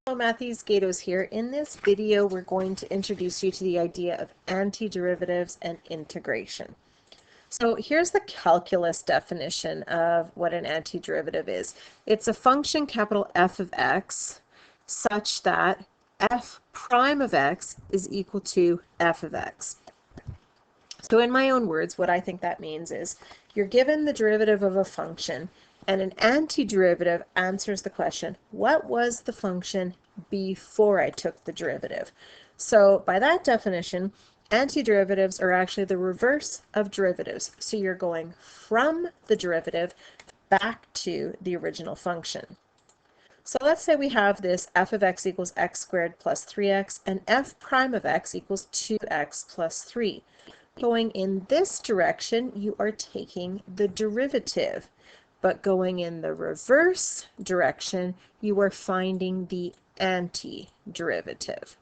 Hello, Matthews Gatos here. In this video, we're going to introduce you to the idea of antiderivatives and integration. So here's the calculus definition of what an antiderivative is. It's a function capital F of x such that f prime of x is equal to f of x. So in my own words, what I think that means is you're given the derivative of a function, and an antiderivative answers the question, what was the function before I took the derivative? So by that definition, antiderivatives are actually the reverse of derivatives. So you're going from the derivative back to the original function. So let's say we have this f of x equals x squared plus 3x, and f prime of x equals 2x plus 3. Going in this direction, you are taking the derivative. But going in the reverse direction, you are finding the antiderivative.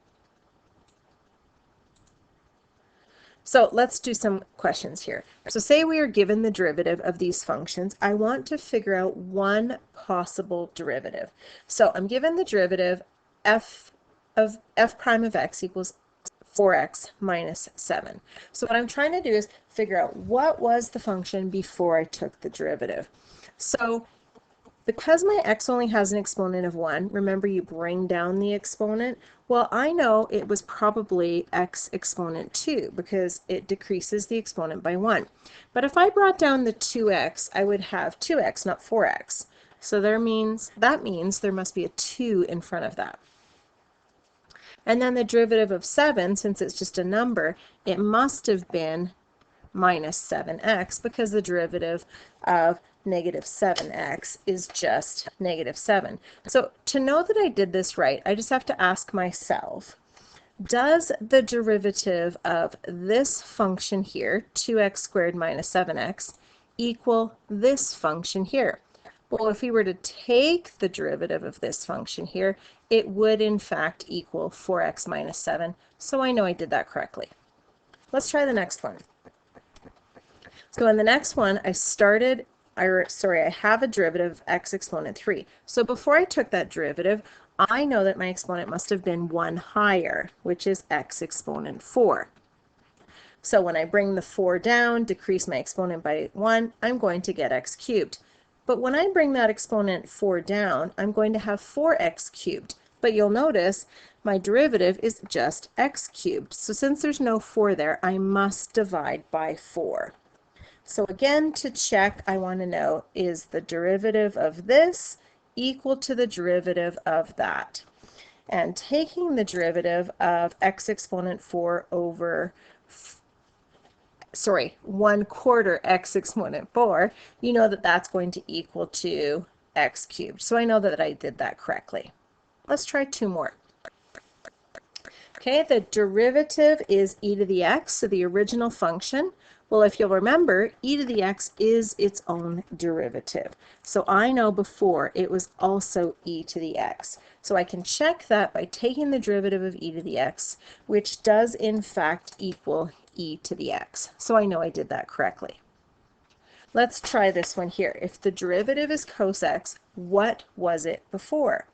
So let's do some questions here. So say we are given the derivative of these functions. I want to figure out one possible derivative. So I'm given the derivative f prime of x equals 4x minus 7. So what I'm trying to do is figure out what was the function before I took the derivative. So because my x only has an exponent of 1, remember you bring down the exponent, well, I know it was probably x exponent 2 because it decreases the exponent by 1. But if I brought down the 2x, I would have 2x, not 4x. So that means there must be a 2 in front of that. And then the derivative of 7, since it's just a number, it must have been minus 7x because the derivative of negative 7x is just negative 7. So to know that I did this right, I just have to ask myself, does the derivative of this function here, 2x squared minus 7x, equal this function here? Well, if we were to take the derivative of this function here, it would in fact equal 4x minus 7. So I know I did that correctly. Let's try the next one. So in the next one, I have a derivative of x exponent 3. So before I took that derivative, I know that my exponent must have been 1 higher, which is x exponent 4. So when I bring the 4 down, decrease my exponent by 1, I'm going to get x cubed. But when I bring that exponent 4 down, I'm going to have 4x cubed. But you'll notice my derivative is just x cubed. So since there's no 4 there, I must divide by 4. So again, to check, I want to know, is the derivative of this equal to the derivative of that? And taking the derivative of x exponent 4 over 1/4 x exponent 4, you know that that's going to equal to x cubed. So I know that I did that correctly. Let's try 2 more. Okay, the derivative is e to the x, so the original function. Well, if you'll remember, e to the x is its own derivative. So I know before it was also e to the x. So I can check that by taking the derivative of e to the x, which does in fact equal e to the x. So I know I did that correctly. Let's try this one here. If the derivative is cos x, what was it before?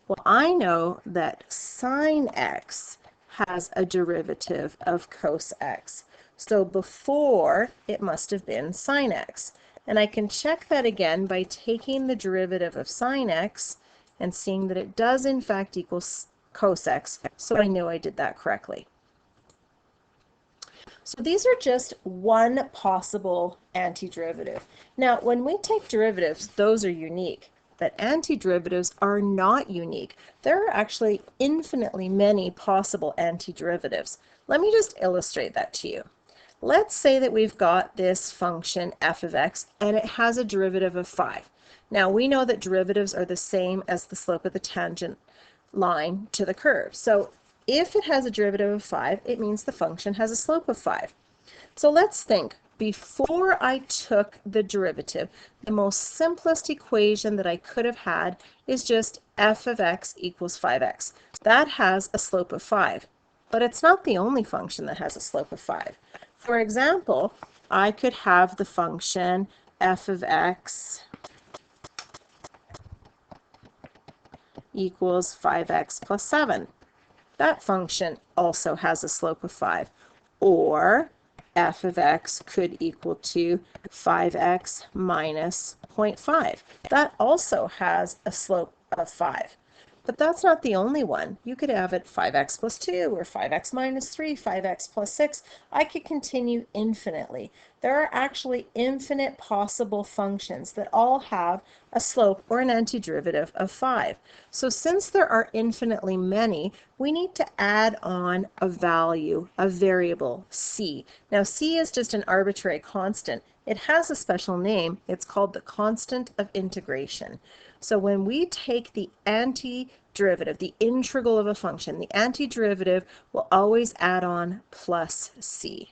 Well, I know that sine x has a derivative of cos x. So before, it must have been sine x. And I can check that again by taking the derivative of sine x and seeing that it does in fact equal cos x. So I know I did that correctly. So these are just one possible antiderivative. Now, when we take derivatives, those are unique. But antiderivatives are not unique. There are actually infinitely many possible antiderivatives. Let me just illustrate that to you. Let's say that we've got this function f of x and it has a derivative of 5. Now we know that derivatives are the same as the slope of the tangent line to the curve. So if it has a derivative of 5, it means the function has a slope of 5. So let's think, before I took the derivative, the most simplest equation that I could have had is just f of x equals 5x. That has a slope of 5, but it's not the only function that has a slope of 5. For example, I could have the function f of x equals 5x plus 7. That function also has a slope of 5. Or f of x could equal to 5x minus 0.5. That also has a slope of 5. But that's not the only one. You could have it 5x plus 2 or 5x minus 3, 5x plus 6. I could continue infinitely. There are actually infinite possible functions that all have a slope or an antiderivative of 5. So since there are infinitely many, we need to add on a value, a variable, c. Now c is just an arbitrary constant. It has a special name. It's called the constant of integration. So when we take the antiderivative, the integral of a function, the antiderivative will always add on plus c.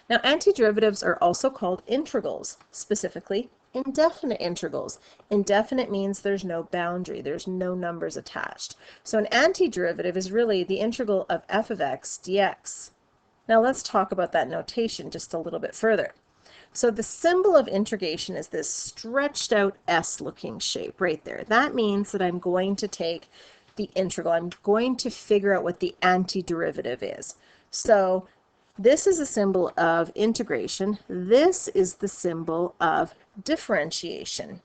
Now, antiderivatives are also called integrals, specifically indefinite integrals. Indefinite means there's no boundary, there's no numbers attached. So an antiderivative is really the integral of f of x dx. Now let's talk about that notation just a little bit further. So the symbol of integration is this stretched out S-looking shape right there. That means that I'm going to take the integral. I'm going to figure out what the antiderivative is. So this is a symbol of integration. This is the symbol of differentiation.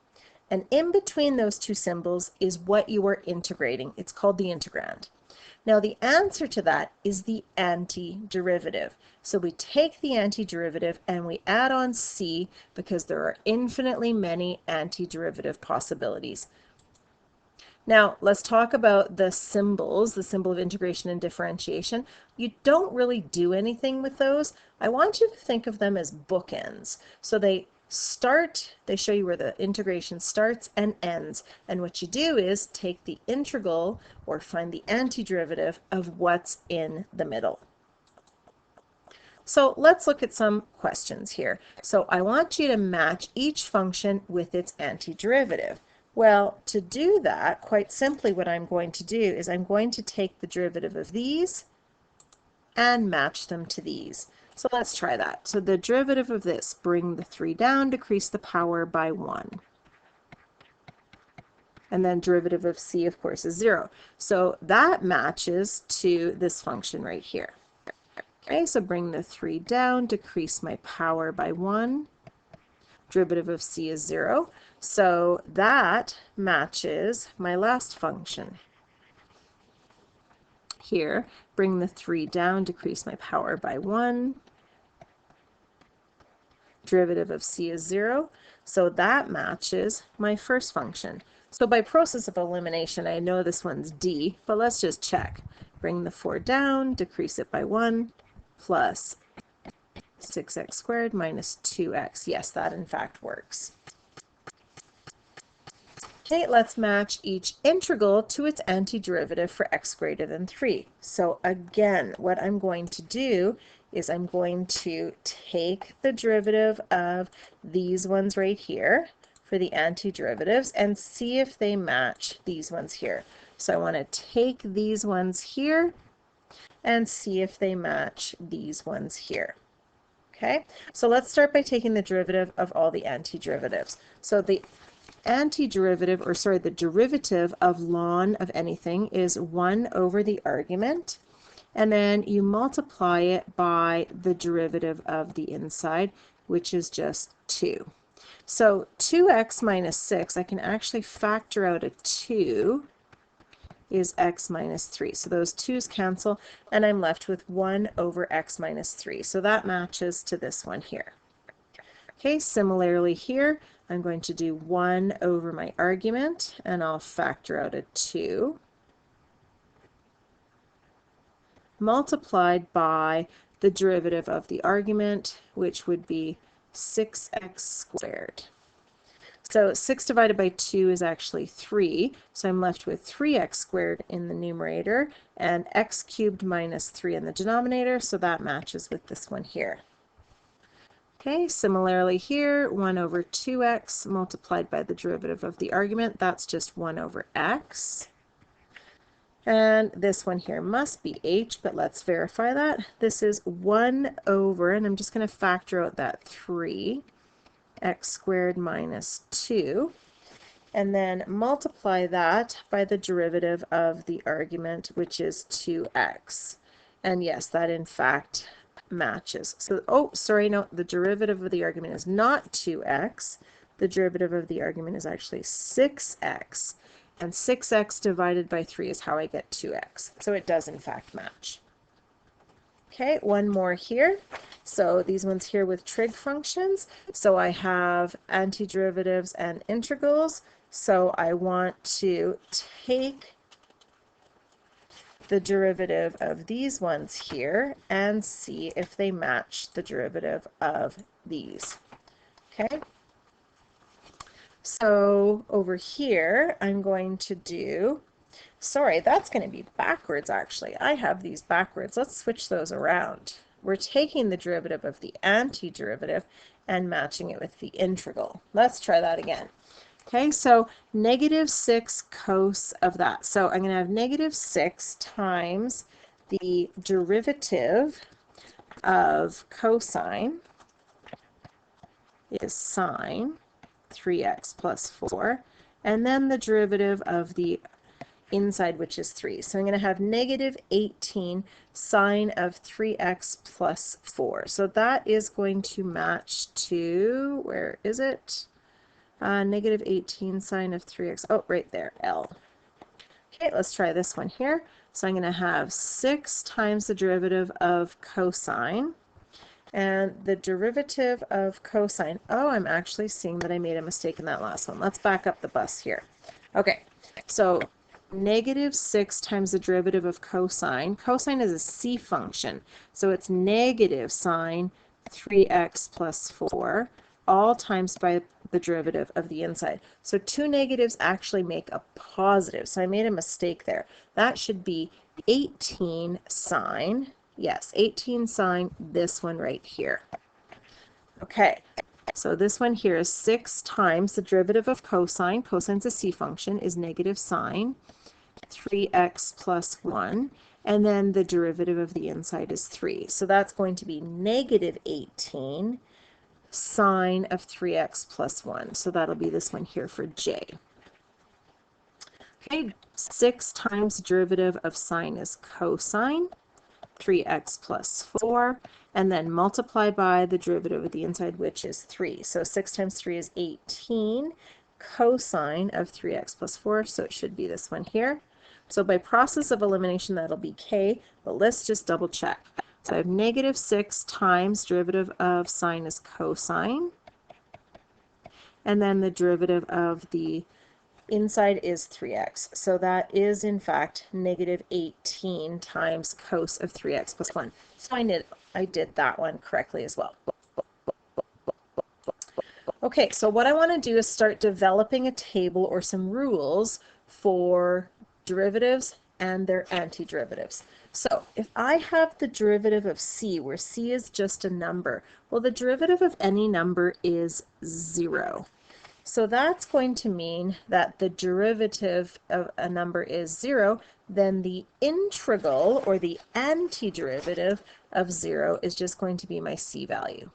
And in between those two symbols is what you are integrating. It's called the integrand. Now the answer to that is the antiderivative. So we take the antiderivative and we add on c because there are infinitely many antiderivative possibilities. Now let's talk about the symbols, the symbol of integration and differentiation. You don't really do anything with those. I want you to think of them as bookends. So they show you where the integration starts and ends. And what you do is take the integral or find the antiderivative of what's in the middle. So let's look at some questions here. So I want you to match each function with its antiderivative. Well, to do that, quite simply what I'm going to do is I'm going to take the derivative of these and match them to these. So let's try that. So the derivative of this, bring the 3 down, decrease the power by 1. And then derivative of c, of course, is 0. So that matches to this function right here. Okay, so bring the 3 down, decrease my power by 1. Derivative of c is 0. So that matches my last function. Here, bring the 3 down, decrease my power by 1. Derivative of c is 0. So that matches my first function. So by process of elimination, I know this one's d, but let's just check. Bring the 4 down, decrease it by 1, plus 6x squared minus 2x. Yes, that in fact works. Okay, let's match each integral to its antiderivative for x greater than 3. So again, what I'm going to do is I'm going to take the derivative of these ones right here for the antiderivatives and see if they match these ones here. So I want to take these ones here and see if they match these ones here. Okay, so let's start by taking the derivative of all the antiderivatives. So the antiderivative, or sorry, the derivative of ln of anything is 1 over the argument, and then you multiply it by the derivative of the inside, which is just 2. So 2x minus 6, I can actually factor out a 2 is x minus 3. So those 2's cancel, and I'm left with 1 over x minus 3. So that matches to this one here. Okay, similarly here, I'm going to do 1 over my argument, and I'll factor out a 2, multiplied by the derivative of the argument, which would be 6x squared. So 6 divided by 2 is actually 3, so I'm left with 3x squared in the numerator, and x cubed minus 3 in the denominator, so that matches with this one here. Okay, similarly here, 1 over 2x multiplied by the derivative of the argument, that's just 1 over x. And this one here must be h, but let's verify that. This is 1 over, and I'm just going to factor out that 3, x squared minus 2. and then multiply that by the derivative of the argument, which is 2x. And yes, that in fact matches. So, oh, sorry, no, the derivative of the argument is not 2x. The derivative of the argument is actually 6x. And 6x divided by 3 is how I get 2x. So it does in fact match. Okay, one more here. So these ones here with trig functions. So I have antiderivatives and integrals. So I want to take the derivative of these ones here and see if they match the derivative of these. Okay. So over here, I'm going to do, sorry, that's going to be backwards actually. I have these backwards. Let's switch those around. We're taking the derivative of the antiderivative and matching it with the integral. Let's try that again. Okay, so -6 cos of that. So I'm going to have -6 times the derivative of cosine is sine 3x plus 4, and then the derivative of the inside, which is 3. So I'm going to have -18 sine of 3x plus 4. So that is going to match to, where is it? -18 sine of 3x, oh, right there, L. Okay, let's try this one here. So I'm going to have 6 times the derivative of cosine, and the derivative of cosine, oh, I'm actually seeing that I made a mistake in that last one. Let's back up the bus here. Okay, so -6 times the derivative of cosine. Cosine is a C function, so it's negative sine 3x plus 4, all times by the derivative of the inside. So two negatives actually make a positive, so I made a mistake there. That should be 18 sine, yes, 18 sine this one right here. Okay, so this one here is 6 times the derivative of cosine. Cosine's a C function, is negative sine 3x plus 1, and then the derivative of the inside is 3. So that's going to be -18 sine of 3x plus 1. So that'll be this one here for J. Okay, 6 times derivative of sine is cosine, 3x plus 4, and then multiply by the derivative of the inside, which is 3. So 6 times 3 is 18 cosine of 3x plus 4, so it should be this one here. So by process of elimination, that'll be k, but let's just double check. So I have -6 times derivative of sine is cosine, and then the derivative of the inside is 3x. So that is in fact -18 times cos of 3x plus 1. So I did that one correctly as well. Okay, so what I want to do is start developing a table or some rules for derivatives and their antiderivatives. So if I have the derivative of c, where c is just a number, well, the derivative of any number is 0. So that's going to mean that the derivative of a number is 0, then the integral or the antiderivative of 0 is just going to be my c value.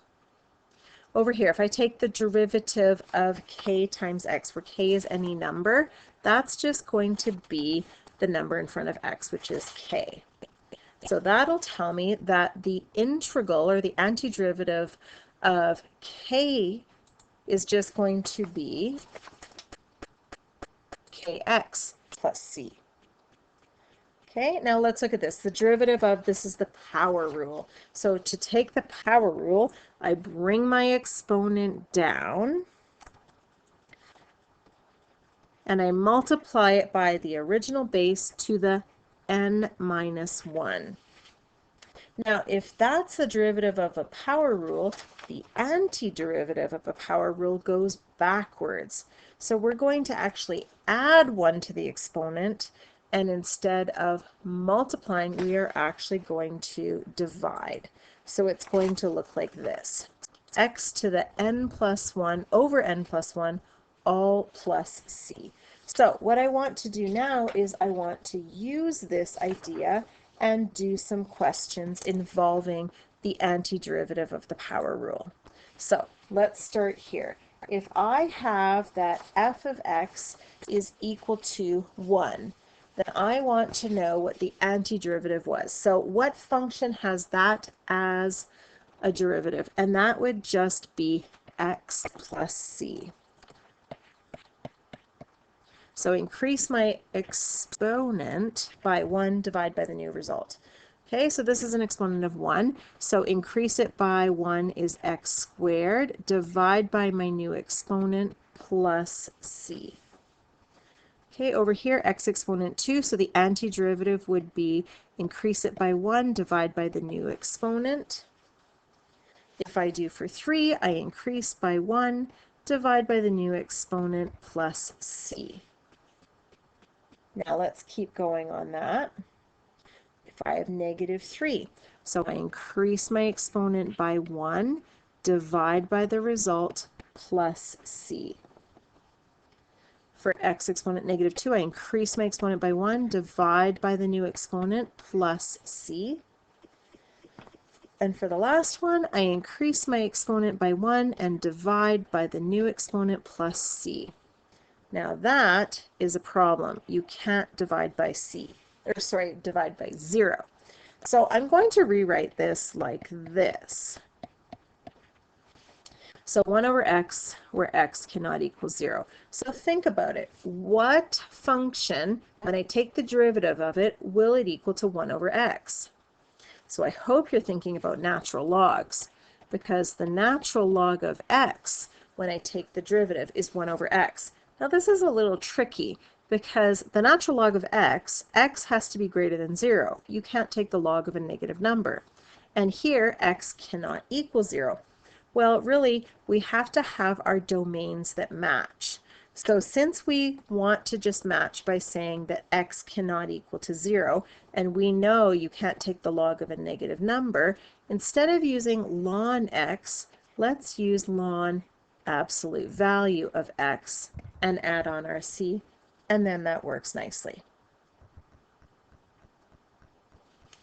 Over here, if I take the derivative of k times x, where k is any number, that's just going to be the number in front of x, which is k. So that'll tell me that the integral or the antiderivative of k is just going to be kx plus c. Okay, now let's look at this. The derivative of this is the power rule. So to take the power rule, I bring my exponent down and I multiply it by the original base to the n minus 1. Now, if that's the derivative of a power rule, the antiderivative of a power rule goes backwards. So we're going to actually add 1 to the exponent, and instead of multiplying, we are actually going to divide. So it's going to look like this. X to the n plus 1 over n plus 1, all plus c. So what I want to do now is I want to use this idea and do some questions involving the antiderivative of the power rule. So let's start here. if I have that f of x is equal to 1, then I want to know what the antiderivative was. So what function has that as a derivative? And that would just be x plus c. So increase my exponent by 1, divide by the new result. Okay, so this is an exponent of 1. So increase it by 1 is x squared. Divide by my new exponent plus c. Okay, over here, x exponent 2. So the antiderivative would be increase it by 1, divide by the new exponent. If I do for 3, I increase by 1, divide by the new exponent plus c. Now let's keep going on that. If I have negative 3, so I increase my exponent by 1, divide by the result plus c. For x exponent negative 2, I increase my exponent by 1, divide by the new exponent plus c. And for the last one, I increase my exponent by 1 and divide by the new exponent plus c. Now that is a problem. You can't divide by divide by 0. So I'm going to rewrite this like this. So 1 over x, where x cannot equal 0. So think about it. What function, when I take the derivative of it, will it equal to 1 over x? So I hope you're thinking about natural logs, because the natural log of x, when I take the derivative, is 1 over x. Now this is a little tricky because the natural log of x has to be greater than 0. You can't take the log of a negative number. And here, x cannot equal 0. Well, really, we have to have our domains that match. So since we want to just match by saying that x cannot equal to 0, and we know you can't take the log of a negative number, instead of using ln x, let's use ln absolute value of x and add on our c, and then that works nicely.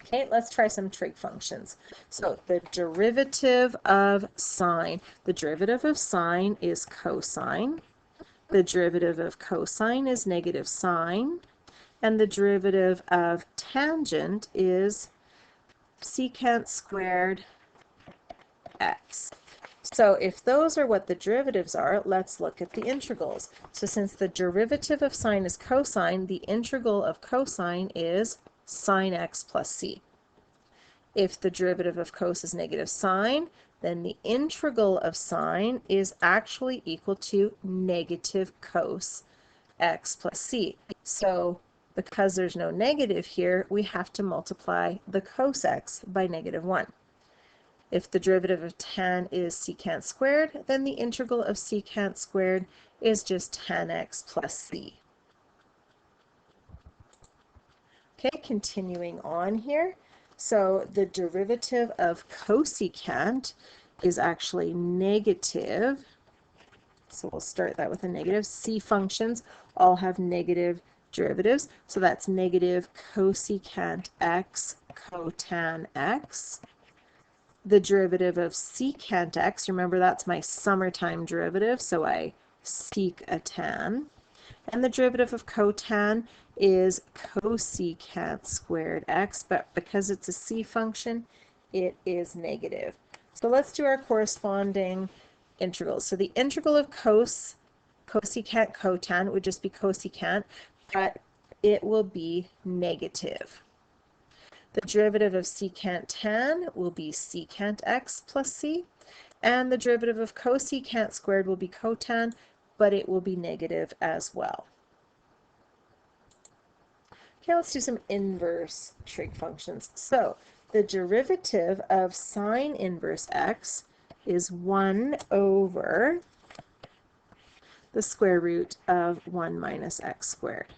Okay, let's try some trig functions. So the derivative of sine. The derivative of sine is cosine. The derivative of cosine is negative sine. And the derivative of tangent is secant squared x. So if those are what the derivatives are, let's look at the integrals. So since the derivative of sine is cosine, the integral of cosine is sine x plus c. If the derivative of cos is negative sine, then the integral of sine is actually equal to negative cos x plus c. So because there's no negative here, we have to multiply the cos x by negative 1. If the derivative of tan is secant squared, then the integral of secant squared is just tan x plus c. Okay, continuing on here. So the derivative of cosecant is actually negative. So we'll start that with a negative. C functions all have negative derivatives. So that's negative cosecant x cotan x. The derivative of secant x, remember that's my summertime derivative, so I sec a tan. And the derivative of cotan is cosecant squared x, but because it's a c function, it is negative. So let's do our corresponding integrals. So the integral of cosecant cotan would just be cosecant, but it will be negative. The derivative of secant tan will be secant x plus c, and the derivative of cosecant squared will be cotan, but it will be negative as well. Okay, let's do some inverse trig functions. So the derivative of sine inverse x is 1 over the square root of 1 minus x squared.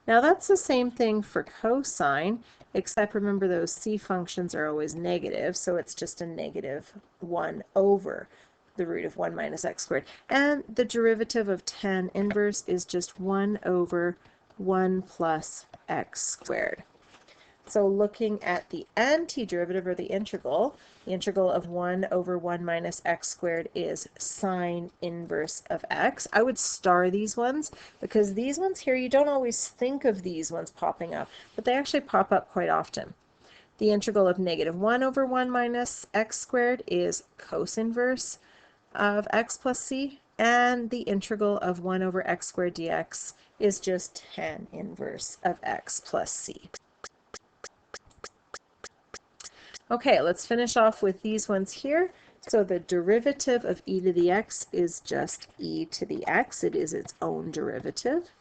Now that's the same thing for cosine, except remember those c functions are always negative, so it's just a negative 1 over the root of 1 minus x squared. And the derivative of tan inverse is just 1 over 1 plus x squared. So looking at the antiderivative, or the integral of 1 over 1 minus x squared is sine inverse of x. I would star these ones because these ones here, you don't always think of these ones popping up, but they actually pop up quite often. The integral of negative 1 over 1 minus x squared is cos inverse of x plus c, and the integral of 1 over x squared dx is just tan inverse of x plus c. Okay, let's finish off with these ones here. So the derivative of e to the x is just e to the x. It is its own derivative.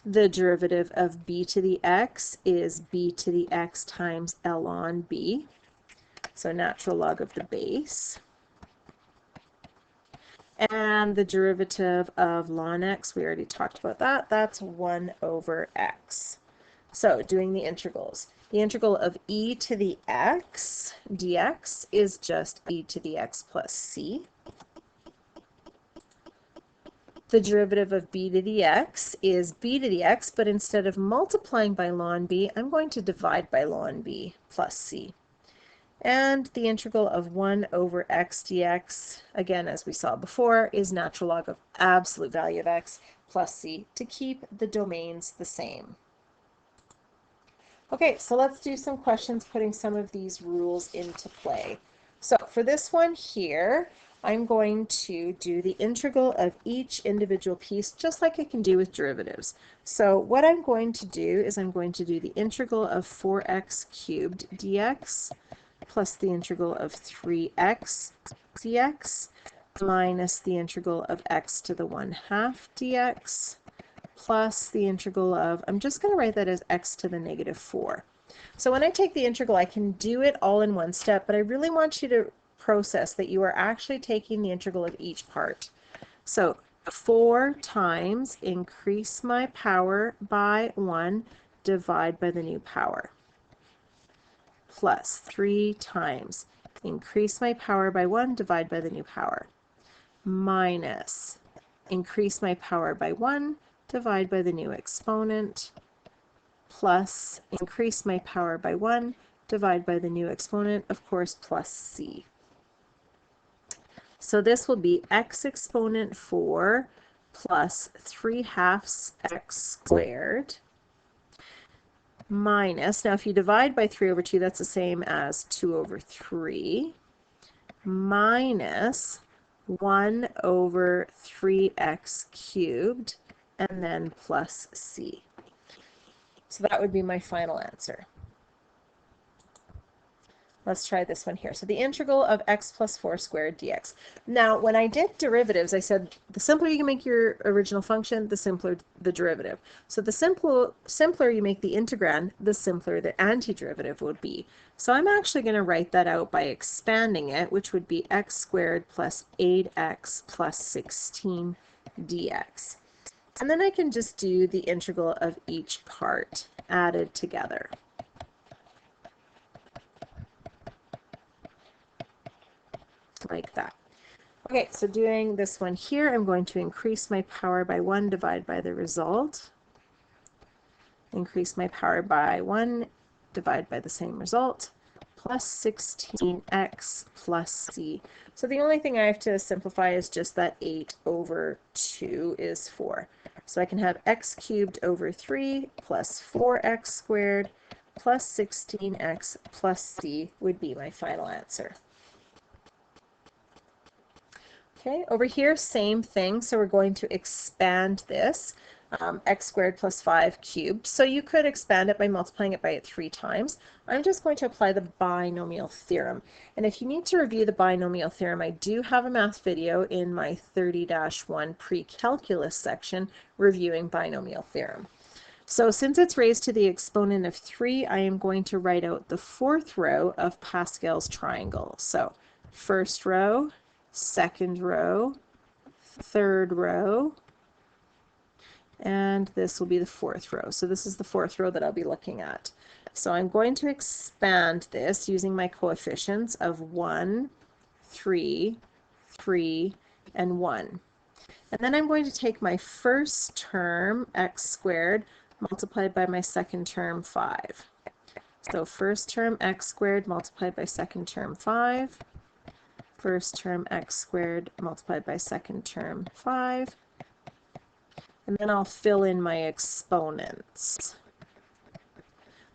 The derivative of b to the x is b to the x times ln b. So natural log of the base. And the derivative of ln x, we already talked about that. That's 1 over x. So doing the integrals. The integral of e to the x dx is just e to the x plus c. The derivative of b to the x is b to the x, but instead of multiplying by ln b, I'm going to divide by ln b plus c. And the integral of 1 over x dx, again, as we saw before, is natural log of absolute value of x plus c to keep the domains the same. Okay, so let's do some questions putting some of these rules into play. So for this one here, I'm going to do the integral of each individual piece just like I can do with derivatives. So what I'm going to do is I'm going to do the integral of 4x cubed dx plus the integral of 3x dx minus the integral of x to the 1/2 dx plus the integral of, I'm just going to write that as x to the negative 4. So when I take the integral, I can do it all in one step, but I really want you to process that you are actually taking the integral of each part. So 4 times increase my power by 1 divide by the new power, plus 3 times increase my power by 1 divide by the new power, minus increase my power by 1 divide by the new exponent, plus increase my power by 1 divide by the new exponent, of course, plus c. So this will be x exponent 4 plus 3/2 x squared minus, now if you divide by 3 over 2, that's the same as 2 over 3, minus 1 over 3x cubed, and then plus c. So that would be my final answer. Let's try this one here. So the integral of x plus 4 squared dx. Now, when I did derivatives, I said the simpler you can make your original function, the simpler the derivative. So the simpler you make the integrand, the simpler the antiderivative would be. So I'm actually going to write that out by expanding it, which would be x squared plus 8x plus 16 dx. And then I can just do the integral of each part added together. Like that. Okay, so doing this one here, I'm going to increase my power by 1, divide by the result. Increase my power by 1, divide by the same result, plus 16x plus c. So the only thing I have to simplify is just that 8 over 2 is 4. So I can have x cubed over 3 plus 4x squared plus 16x plus c would be my final answer. Okay, over here, same thing. So we're going to expand this, x squared plus 5 cubed. So you could expand it by multiplying it by it 3 times. I'm just going to apply the binomial theorem. And if you need to review the binomial theorem, I do have a math video in my 30-1 pre-calculus section reviewing binomial theorem. So since it's raised to the exponent of 3, I am going to write out the 4th row of Pascal's triangle. So first row, second row, third row, and this will be the 4th row. So this is the 4th row that I'll be looking at. So I'm going to expand this using my coefficients of 1, 3, 3, and 1. And then I'm going to take my first term, x squared, multiplied by my second term, 5. So first term x squared multiplied by second term 5. First term x squared multiplied by second term 5. And then I'll fill in my exponents.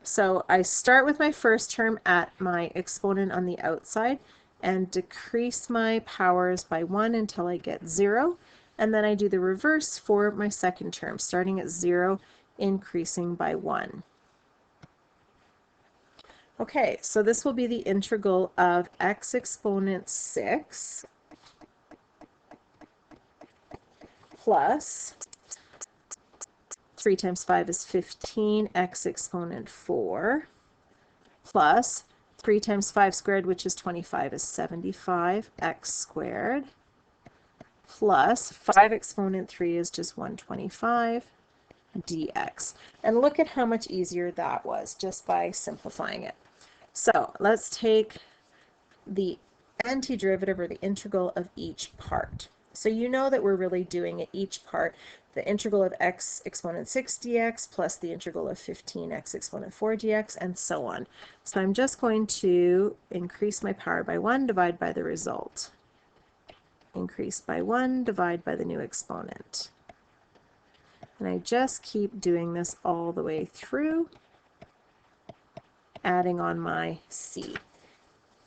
So I start with my first term at my exponent on the outside and decrease my powers by 1 until I get 0. And then I do the reverse for my second term, starting at 0, increasing by 1. Okay, so this will be the integral of x exponent 6 plus 3 times 5 is 15, x exponent 4, plus 3 times 5 squared, which is 25, is 75, x squared, plus 5 exponent 3 is just 125, dx. And look at how much easier that was just by simplifying it. So let's take the antiderivative, or the integral of each part. So you know that we're really doing at each part the integral of x exponent 6 dx plus the integral of 15x exponent 4 dx, and so on. So I'm just going to increase my power by 1, divide by the result. Increase by 1, divide by the new exponent. And I just keep doing this all the way through, adding on my c.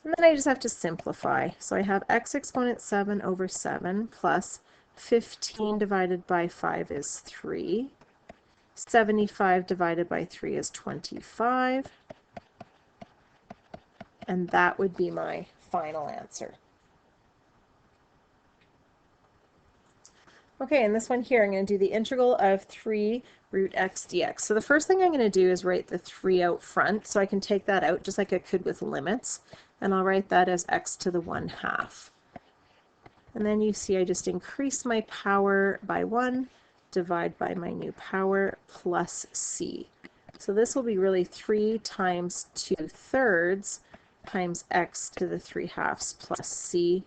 And then I just have to simplify. So I have x exponent 7 over 7 plus 15 divided by 5 is 3. 75 divided by 3 is 25. And that would be my final answer. Okay, and this one here, I'm going to do the integral of 3 root x dx. So the first thing I'm going to do is write the 3 out front, so I can take that out just like I could with limits. And I'll write that as x to the 1/2. And then you see I just increase my power by 1, divide by my new power, plus c. So this will be really 3 times 2/3 times x to the 3/2 plus c,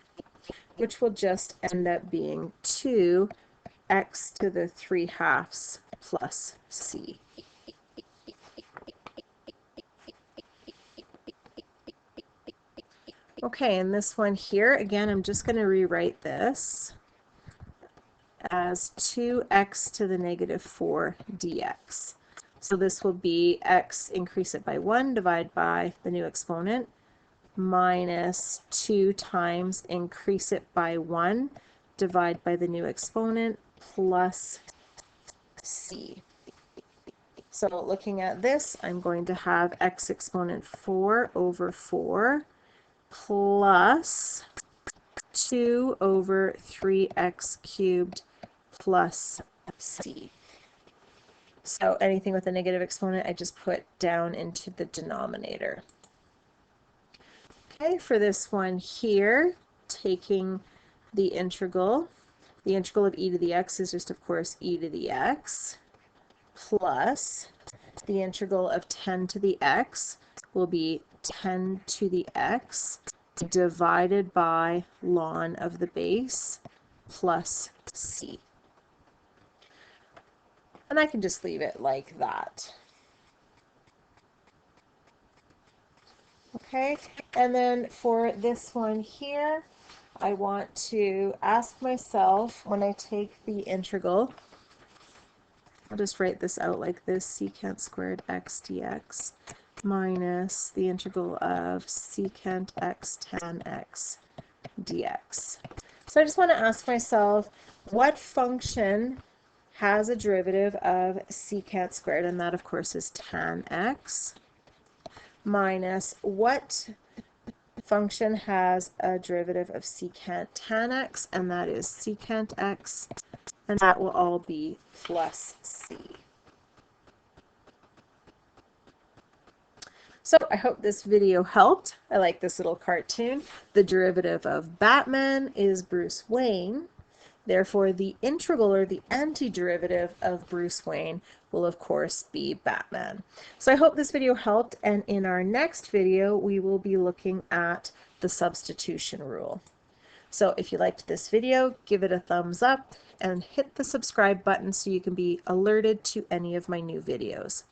which will just end up being 2x to the 3/2 plus c. Okay, and this one here, again, I'm just going to rewrite this as 2x to the negative 4 dx. So this will be x, increase it by 1, divide by the new exponent, minus 2 times increase it by 1, divide by the new exponent, plus c. So looking at this, I'm going to have x exponent 4 over 4 plus 2 over 3x cubed plus c. So anything with a negative exponent, I just put down into the denominator. Okay, for this one here, taking the integral of e to the x is just, of course, e to the x, plus the integral of 10 to the x will be 10 to the x divided by ln of the base plus c. And I can just leave it like that. Okay, and then for this one here, I want to ask myself, when I take the integral, I'll just write this out like this, secant squared x dx minus the integral of secant x tan x dx. So I just want to ask myself, what function has a derivative of secant squared, and that of course is tan x, minus what function has a derivative of secant tan x, and that is secant x, and that will all be plus c. So I hope this video helped. I like this little cartoon. The derivative of Batman is Bruce Wayne. Therefore, the integral, or the antiderivative of Bruce Wayne, will of course be Batman. So I hope this video helped, and in our next video we will be looking at the substitution rule. So if you liked this video, give it a thumbs up and hit the subscribe button so you can be alerted to any of my new videos.